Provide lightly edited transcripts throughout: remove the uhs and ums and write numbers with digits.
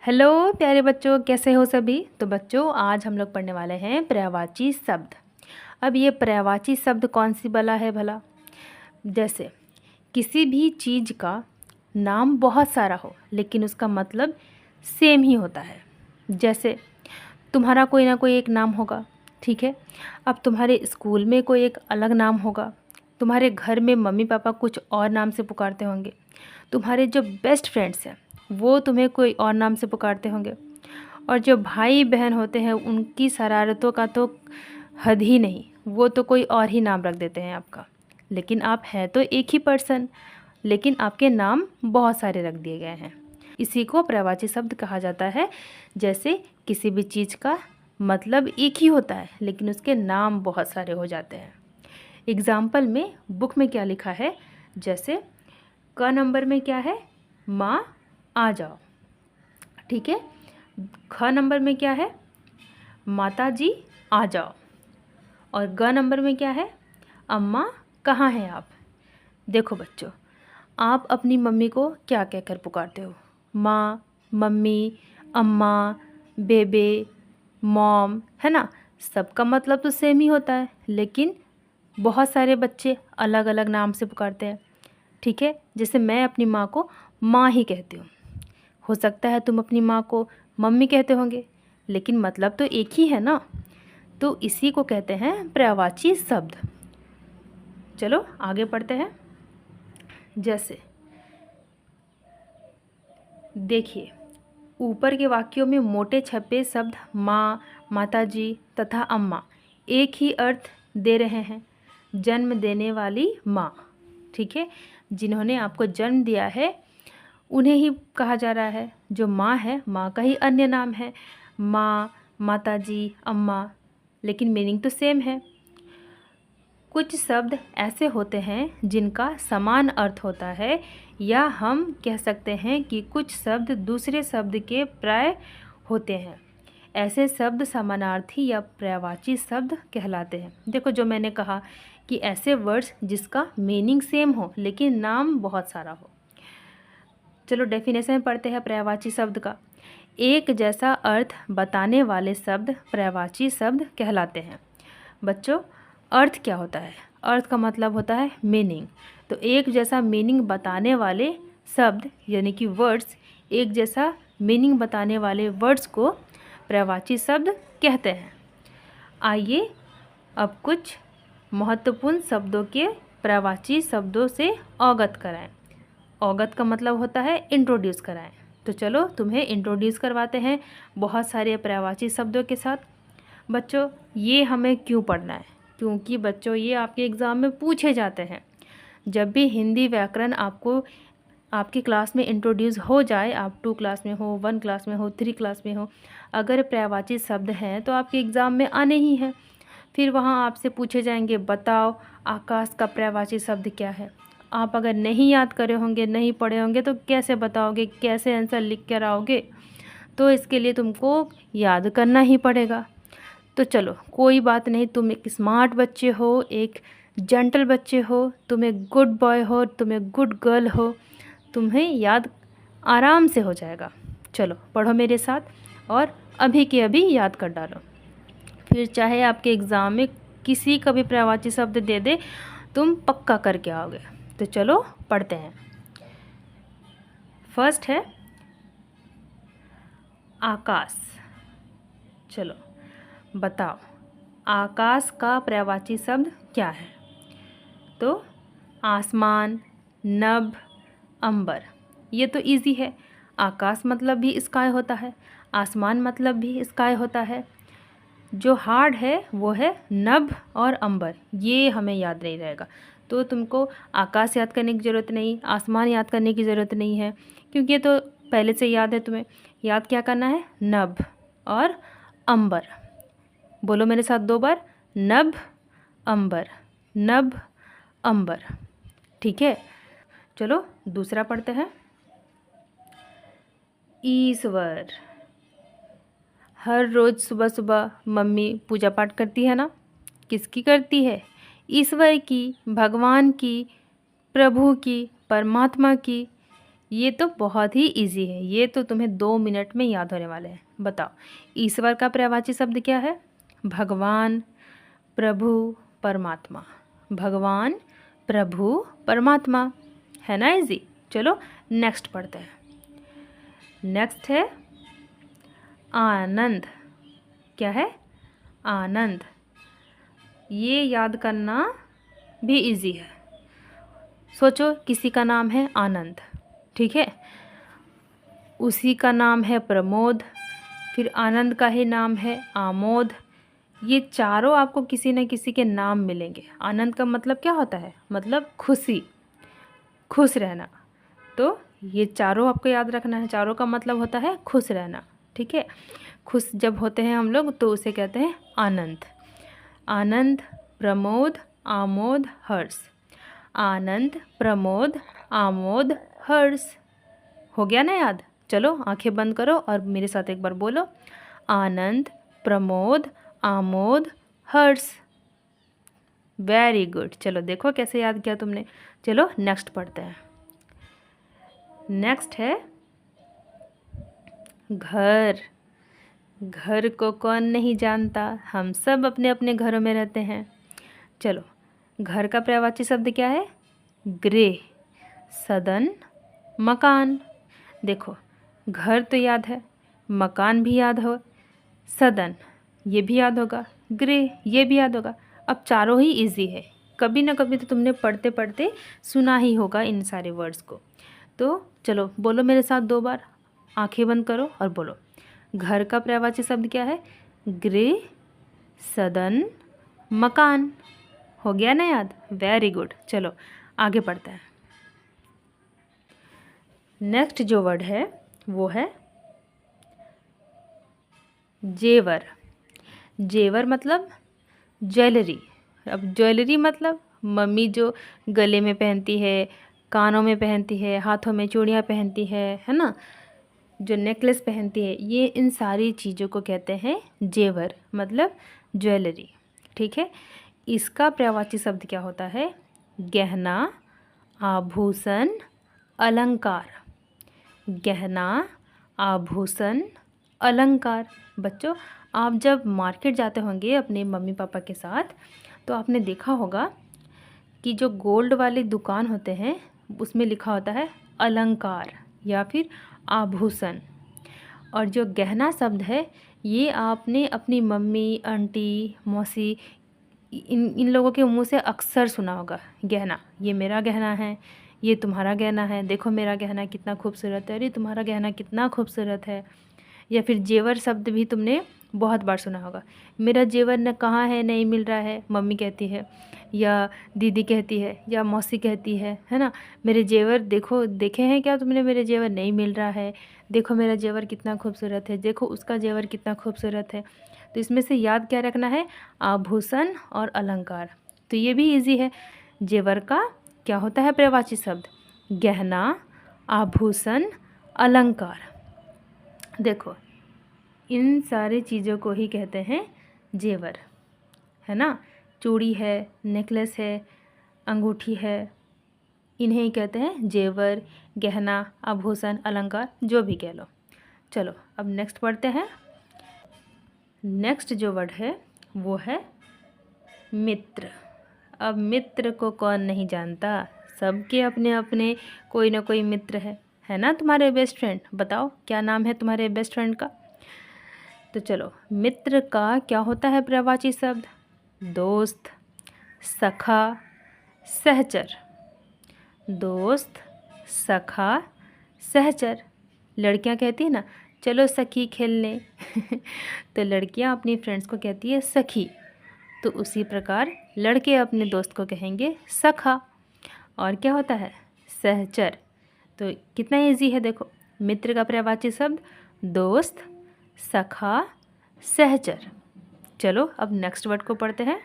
Hello प्यारे बच्चों, कैसे हो सभी। तो बच्चों, आज हम लोग पढ़ने वाले हैं पर्यायवाची शब्द। अब ये पर्यायवाची शब्द कौन सी बला है भला। जैसे किसी भी चीज़ का नाम बहुत सारा हो लेकिन उसका मतलब सेम ही होता है। जैसे तुम्हारा कोई ना कोई एक नाम होगा, ठीक है। अब तुम्हारे स्कूल में कोई एक अलग नाम होगा, तुम्हारे घर में मम्मी पापा कुछ और नाम से पुकारते होंगे, तुम्हारे जो बेस्ट फ्रेंड्स हैं वो तुम्हें कोई और नाम से पुकारते होंगे, और जो भाई बहन होते हैं उनकी शरारतों का तो हद ही नहीं, वो तो कोई और ही नाम रख देते हैं आपका। लेकिन आप हैं तो एक ही पर्सन, लेकिन आपके नाम बहुत सारे रख दिए गए हैं। इसी को पर्यायवाची शब्द कहा जाता है। जैसे किसी भी चीज़ का मतलब एक ही होता है लेकिन उसके नाम बहुत सारे हो जाते हैं। एग्जाम्पल में बुक में क्या लिखा है, जैसे क नंबर में क्या है, माँ आ जाओ, ठीक है। ख नंबर में क्या है, माता जी आ जाओ। और ग नंबर में क्या है, अम्मा कहाँ हैं आप। देखो बच्चों, आप अपनी मम्मी को क्या कहकर पुकारते हो, माँ, मम्मी, अम्मा, बेबे, मॉम, है ना। सबका मतलब तो सेम ही होता है लेकिन बहुत सारे बच्चे अलग अलग नाम से पुकारते हैं, ठीक है। जैसे मैं अपनी माँ को माँ ही कहती हूँ, हो सकता है तुम अपनी माँ को मम्मी कहते होंगे, लेकिन मतलब तो एक ही है ना। तो इसी को कहते हैं पर्यायवाची शब्द। चलो आगे पढ़ते हैं। जैसे देखिए, ऊपर के वाक्यों में मोटे छपे शब्द माँ, माताजी तथा अम्मा एक ही अर्थ दे रहे हैं। जन्म देने वाली माँ, ठीक है, जिन्होंने आपको जन्म दिया है उन्हें ही कहा जा रहा है। जो माँ है, माँ का ही अन्य नाम है, माँ, माताजी, अम्मा, लेकिन मीनिंग तो सेम है। कुछ शब्द ऐसे होते हैं जिनका समान अर्थ होता है, या हम कह सकते हैं कि कुछ शब्द दूसरे शब्द के प्राय होते हैं। ऐसे शब्द समानार्थी या पर्यायवाची शब्द कहलाते हैं। देखो, जो मैंने कहा कि ऐसे वर्ड्स जिसका मीनिंग सेम हो लेकिन नाम बहुत सारा हो। चलो डेफिनेशन पढ़ते हैं पर्यायवाची शब्द का। एक जैसा अर्थ बताने वाले शब्द पर्यायवाची शब्द कहलाते हैं। बच्चों, अर्थ क्या होता है, अर्थ का मतलब होता है मीनिंग। तो एक जैसा मीनिंग बताने वाले शब्द यानी कि वर्ड्स, एक जैसा मीनिंग बताने वाले वर्ड्स को पर्यायवाची शब्द कहते हैं। आइए अब कुछ महत्वपूर्ण शब्दों के पर्यायवाची शब्दों से अवगत कराएं। अवगत का मतलब होता है इंट्रोड्यूस कराएं। तो चलो तुम्हें इंट्रोड्यूस करवाते हैं बहुत सारे पर्यायवाची शब्दों के साथ। बच्चों, ये हमें क्यों पढ़ना है, क्योंकि बच्चों ये आपके एग्ज़ाम में पूछे जाते हैं। जब भी हिंदी व्याकरण आपको आपकी क्लास में इंट्रोड्यूस हो जाए, आप 2 क्लास में हो, 1 क्लास में हो, 3 क्लास में हो, अगर पर्यायवाची शब्द हैं तो आपके एग्ज़ाम में आने ही हैं। फिर वहाँ आपसे पूछे जाएंगे, बताओ आकाश का पर्यायवाची शब्द क्या है। आप अगर नहीं याद करे होंगे, नहीं पढ़े होंगे तो कैसे बताओगे, कैसे आंसर लिख कर आओगे। तो इसके लिए तुमको याद करना ही पड़ेगा। तो चलो कोई बात नहीं, तुम एक स्मार्ट बच्चे हो, एक जेंटल बच्चे हो, तुम एक गुड बॉय हो, तुम एक गुड गर्ल हो, तुम्हें याद आराम से हो जाएगा। चलो पढ़ो मेरे साथ और अभी के अभी याद कर डालो। फिर चाहे आपके एग्ज़ाम में किसी का भी पर्यायवाची शब्द दे दे, तुम पक्का करके आओगे। तो चलो पढ़ते हैं। फर्स्ट है आकाश। चलो बताओ आकाश का पर्यायवाची शब्द क्या है। तो आसमान, नभ, अंबर। ये तो इजी है। आकाश मतलब भी स्काई होता है, आसमान मतलब भी स्काई होता है। जो हार्ड है वो है नभ और अंबर, ये हमें याद नहीं रहेगा। तो तुमको आकाश याद करने की ज़रूरत नहीं, आसमान याद करने की ज़रूरत नहीं है, क्योंकि ये तो पहले से याद है। तुम्हें याद क्या करना है, नभ और अंबर। बोलो मेरे साथ 2 बार, नभ अंबर, नभ अंबर, ठीक है। चलो दूसरा पढ़ते हैं। ईश्वर। हर रोज़ सुबह सुबह मम्मी पूजा पाठ करती है ना, किसकी करती है, ईश्वर की, भगवान की, प्रभु की, परमात्मा की। ये तो बहुत ही इजी है, ये तो तुम्हें 2 मिनट में याद होने वाले हैं। बताओ ईश्वर का पर्यायवाची शब्द क्या है? भगवान, प्रभु, परमात्मा। भगवान, प्रभु, परमात्मा, है ना इजी। चलो नेक्स्ट पढ़ते हैं। नेक्स्ट है आनंद। क्या है? आनंद। ये याद करना भी इजी है। सोचो किसी का नाम है आनंद, ठीक है, उसी का नाम है प्रमोद, फिर आनंद का ही नाम है आमोद। ये चारों आपको किसी न किसी के नाम मिलेंगे। आनंद का मतलब क्या होता है? मतलब खुशी, खुश रहना। तो ये चारों आपको याद रखना है। चारों का मतलब होता है खुश रहना, ठीक है। खुश जब होते हैं हम लोग तो उसे कहते हैं आनंद। आनंद, प्रमोद, आमोद, हर्ष। आनंद, प्रमोद, आमोद, हर्ष। हो गया ना याद? चलो आंखें बंद करो और मेरे साथ एक बार बोलो, आनंद, प्रमोद, आमोद, हर्ष। Very good. चलो देखो कैसे याद किया तुमने। चलो नेक्स्ट पढ़ते हैं। नेक्स्ट है घर। घर को कौन नहीं जानता, हम सब अपने अपने घरों में रहते हैं। चलो घर का पर्यायवाची शब्द क्या है? गृह, सदन, मकान। देखो घर तो याद है, मकान भी याद हो, सदन ये भी याद होगा, गृह ये भी याद होगा। अब चारों ही इजी है, कभी ना कभी तो तुमने पढ़ते पढ़ते सुना ही होगा इन सारे वर्ड्स को। तो चलो बोलो मेरे साथ 2 बार, आंखें बंद करो और बोलो। घर का पर्यायवाची शब्द क्या है? गृह, सदन, मकान। हो गया ना याद? Very good. चलो आगे पढ़ते हैं। नेक्स्ट जो वर्ड है वो है जेवर। जेवर मतलब ज्वेलरी। अब ज्वेलरी मतलब मम्मी जो गले में पहनती है, कानों में पहनती है, हाथों में चूड़ियाँ पहनती है ना, जो नेकलेस पहनती है, ये इन सारी चीज़ों को कहते हैं जेवर, मतलब ज्वेलरी, ठीक है। इसका पर्यायवाची शब्द क्या होता है? गहना, आभूषण, अलंकार। गहना, आभूषण, अलंकार। बच्चों आप जब मार्केट जाते होंगे अपने मम्मी पापा के साथ तो आपने देखा होगा कि जो गोल्ड वाले दुकान होते हैं उसमें लिखा होता है अलंकार या फिर आभूषण। और जो गहना शब्द है ये आपने अपनी मम्मी, आंटी, मौसी इन लोगों के मुंह से अक्सर सुना होगा। गहना, ये मेरा गहना है, ये तुम्हारा गहना है, देखो मेरा गहना कितना खूबसूरत है, अरे तुम्हारा गहना कितना खूबसूरत है। या फिर जेवर शब्द भी तुमने बहुत बार सुना होगा। मेरा जेवर न कहाँ है, नहीं मिल रहा है, मम्मी कहती है या दीदी कहती है या मौसी कहती है ना। मेरे जेवर देखो, देखे हैं क्या तुमने? मेरे जेवर नहीं मिल रहा है, देखो मेरा जेवर कितना खूबसूरत है, देखो उसका जेवर कितना खूबसूरत है। तो इसमें से याद क्या रखना है? आभूषण और अलंकार। तो ये भी इजी है। जेवर का क्या होता है पर्यायवाची शब्द? गहना, आभूषण, अलंकार। देखो इन सारी चीज़ों को ही कहते हैं जेवर, है ना। चूड़ी है, नेकलेस है, अंगूठी है, इन्हें ही कहते हैं जेवर, गहना, आभूषण, अलंकार, जो भी कह लो। चलो अब नेक्स्ट पढ़ते हैं। नेक्स्ट जो वर्ड है वो है मित्र। अब मित्र को कौन नहीं जानता, सबके अपने अपने कोई ना कोई मित्र है ना तुम्हारे बेस्ट फ्रेंड। बताओ क्या नाम है तुम्हारे बेस्ट फ्रेंड का? तो चलो मित्र का क्या होता है पर्यायवाची शब्द? दोस्त, सखा, सहचर। दोस्त, सखा, सहचर। लड़कियां कहती है ना चलो सखी खेलने तो लड़कियां अपनी फ्रेंड्स को कहती है सखी। तो उसी प्रकार लड़के अपने दोस्त को कहेंगे सखा। और क्या होता है? सहचर। तो कितना इजी है देखो। मित्र का पर्यायवाची शब्द दोस्त, सखा, सहचर। चलो अब नेक्स्ट वर्ड को पढ़ते हैं।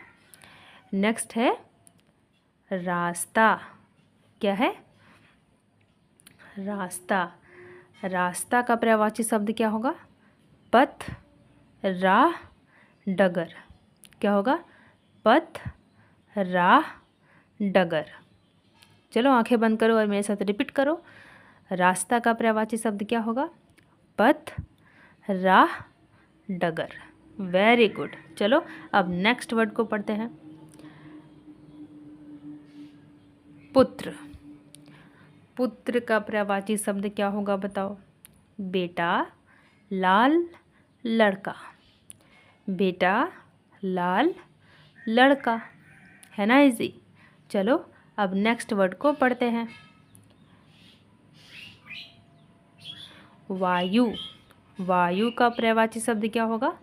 नेक्स्ट है रास्ता। क्या है? रास्ता। रास्ता का पर्यायवाची शब्द क्या होगा? पथ, राह, डगर। क्या होगा? पथ, राह, डगर। चलो आंखें बंद करो और मेरे साथ रिपीट करो। रास्ता का पर्यायवाची शब्द क्या होगा? पथ, राह, डगर। Very good. चलो अब नेक्स्ट वर्ड को पढ़ते हैं। पुत्र। पुत्र का पर्यायवाची शब्द क्या होगा बताओ? बेटा, लाल, लड़का। बेटा, लाल, लड़का। है ना इजी? चलो अब नेक्स्ट वर्ड को पढ़ते हैं। वायु। वायु का पर्यायवाची शब्द क्या होगा?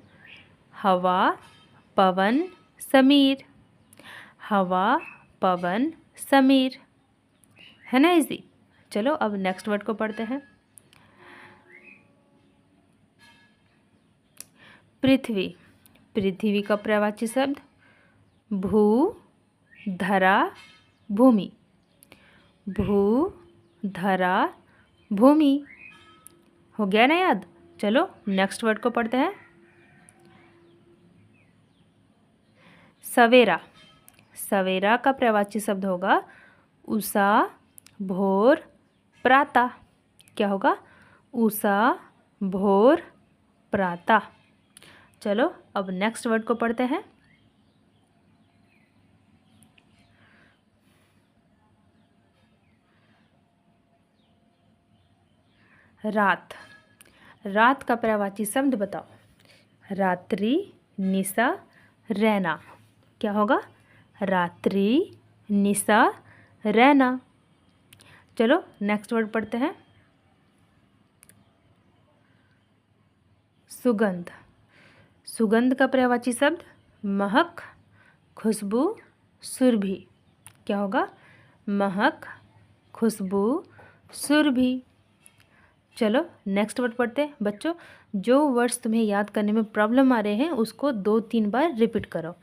हवा, पवन, समीर। हवा, पवन, समीर। है ना इजी? चलो अब नेक्स्ट वर्ड को पढ़ते हैं। पृथ्वी। पृथ्वी का पर्यायवाची शब्द भू, धरा, भूमि। भू, धरा, भूमि। हो गया ना याद? चलो नेक्स्ट वर्ड को पढ़ते हैं। सवेरा। सवेरा का पर्यायवाची शब्द होगा उषा, भोर, प्रातः। क्या होगा? उषा, भोर, प्रातः। चलो अब नेक्स्ट वर्ड को पढ़ते हैं। रात। रात का पर्यायवाची शब्द बताओ। रात्रि, निशा, रैना। क्या होगा? रात्रि, निशा, रैना। चलो नेक्स्ट वर्ड पढ़ते हैं। सुगंध। सुगंध का पर्यायवाची शब्द महक, खुशबू, सुरभि। क्या होगा? महक, खुशबू, सुरभि। चलो नेक्स्ट वर्ड पढ़ते हैं। बच्चों, जो वर्ड्स तुम्हें याद करने में प्रॉब्लम आ रहे हैं उसको 2-3 बार रिपीट करो।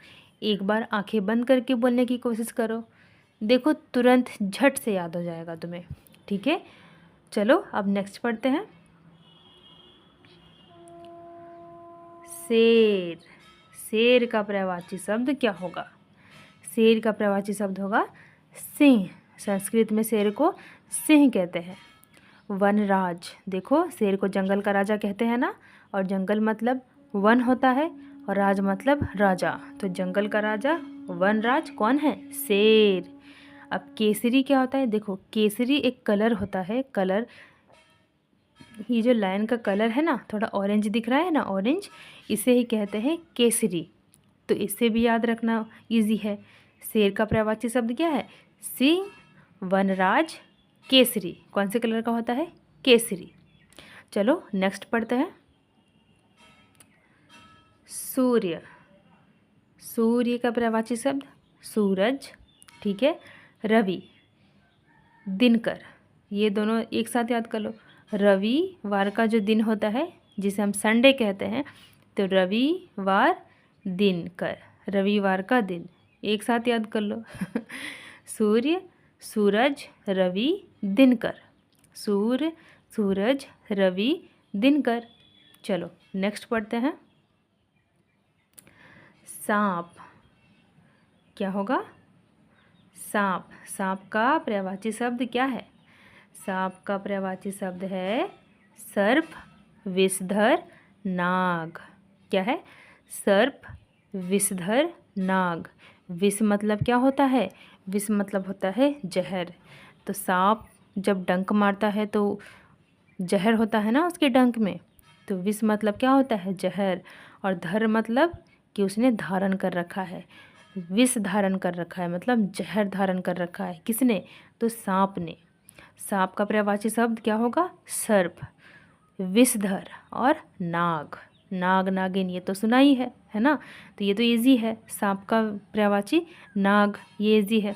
एक बार आंखें बंद करके बोलने की कोशिश करो। देखो तुरंत झट से याद हो जाएगा तुम्हें। ठीक है? चलो अब नेक्स्ट पढ़ते हैं। शेर। शेर का पर्यायवाची शब्द क्या होगा? शेर का पर्यायवाची शब्द होगा सिंह। संस्कृत में शेर को सिंह कहते हैं। वनराज। देखो शेर को जंगल का राजा कहते हैं ना, और जंगल मतलब वन होता है और राज मतलब राजा। तो जंगल का राजा वनराज कौन है? शेर। अब केसरी क्या होता है? देखो केसरी एक कलर होता है। कलर, ये जो लाइन का कलर है ना, थोड़ा ऑरेंज दिख रहा है ना, ऑरेंज, इसे ही कहते हैं केसरी। तो इससे भी याद रखना इजी है। शेर का पर्यायवाची शब्द क्या है? सिंह, वनराज, केसरी। कौन से कलर का होता है? केसरी। चलो नेक्स्ट पढ़ते हैं। सूर्य। सूर्य का पर्यायवाची शब्द सूरज। ठीक है? रवि, दिनकर। ये दोनों एक साथ याद कर लो। रविवार का जो दिन होता है जिसे हम संडे कहते हैं, तो रविवार, दिनकर। रविवार का दिन एक साथ याद कर लो। सूर्य, सूरज, रवि, दिनकर। सूर्य, सूरज, रवि, दिनकर। चलो नेक्स्ट पढ़ते हैं। सांप। क्या होगा? सांप। सांप का पर्यायवाची शब्द क्या है? सांप का पर्यायवाची शब्द है सर्प, विषधर, नाग। क्या है? सर्प, विषधर, नाग। विष मतलब क्या होता है? विष मतलब होता है जहर। तो सांप जब डंक मारता है तो जहर होता है ना उसके डंक में। तो विष मतलब क्या होता है? जहर। और धर मतलब कि उसने धारण कर रखा है। विष धारण कर रखा है मतलब जहर धारण कर रखा है। किसने? तो सांप ने। सांप का पर्यायवाची शब्द क्या होगा? सर्प, विषधर और नाग। नाग, नागिन, ये तो सुना ही है ना? तो ये तो इजी है। सांप का पर्यायवाची नाग, ये इजी है।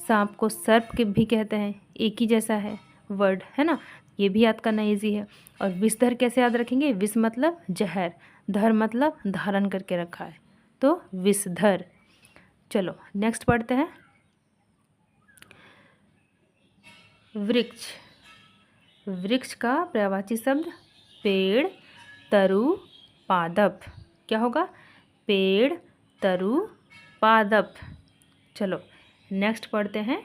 सांप को सर्प के भी कहते हैं, एक ही जैसा है वर्ड, है ना? ये भी याद करना इजी है। और विषधर कैसे याद रखेंगे? विष मतलब जहर, धर मतलब धारण करके रखा है, तो विषधर। चलो नेक्स्ट पढ़ते हैं। वृक्ष। वृक्ष का पर्यायवाची शब्द पेड़, तरु, पादप। क्या होगा? पेड़, तरु, पादप। चलो नेक्स्ट पढ़ते हैं।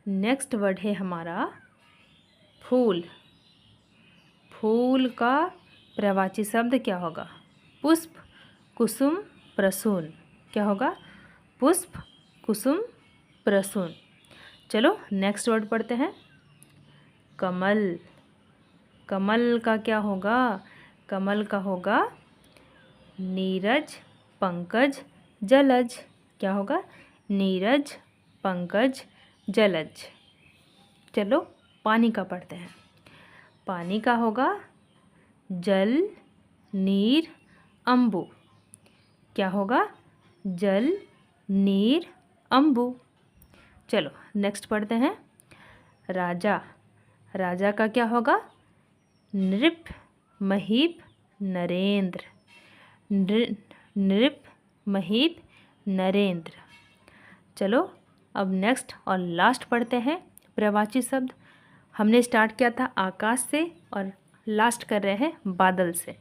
नेक्स्ट वर्ड है हमारा फूल। फूल का प्रवाची शब्द क्या होगा? पुष्प, कुसुम, प्रसून। क्या होगा? पुष्प, कुसुम, प्रसून। चलो नेक्स्ट वर्ड पढ़ते हैं। कमल। कमल का क्या होगा? कमल का होगा नीरज, पंकज, जलज। क्या होगा? नीरज, पंकज, जलज। चलो पानी का पढ़ते हैं। पानी का होगा जल, नीर, अम्बु। क्या होगा? जल, नीर, अम्बु। चलो नेक्स्ट पढ़ते हैं। राजा। राजा का क्या होगा? नृप, महीप, नरेंद्र। नृप, महीप, नरेंद्र। चलो अब नेक्स्ट और लास्ट पढ़ते हैं प्रवाची शब्द। हमने स्टार्ट किया था आकाश से और लास्ट कर रहे हैं बादल से।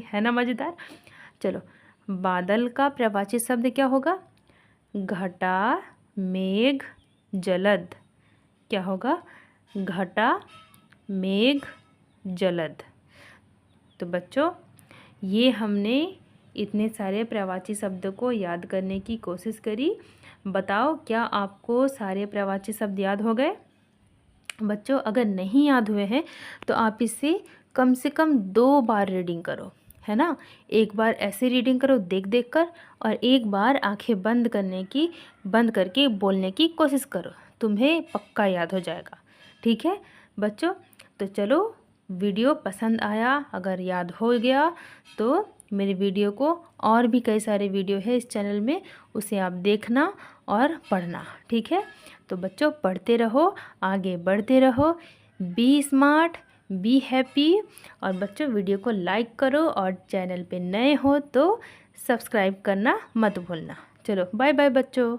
है ना मज़ेदार? चलो बादल का प्रवाची शब्द क्या होगा? घटा, मेघ, जलद। क्या होगा? घटा, मेघ, जलद। तो बच्चों ये हमने इतने सारे प्रवाची शब्द को याद करने की कोशिश करी। बताओ क्या आपको सारे प्रवाची शब्द याद हो गए? बच्चों अगर नहीं याद हुए हैं तो आप इसे कम से कम 2 बार रीडिंग करो, है ना। एक बार ऐसे रीडिंग करो देख देख कर, और एक बार आंखें बंद करके बोलने की कोशिश करो। तुम्हें पक्का याद हो जाएगा। ठीक है बच्चों? तो चलो वीडियो पसंद आया, अगर याद हो गया तो मेरे वीडियो को, और भी कई सारे वीडियो है इस चैनल में, उसे आप देखना और पढ़ना। ठीक है? तो बच्चों पढ़ते रहो, आगे बढ़ते रहो। Be smart, be happy. और बच्चों वीडियो को लाइक करो और चैनल पे नए हो तो सब्सक्राइब करना मत भूलना। चलो बाय बाय बच्चों।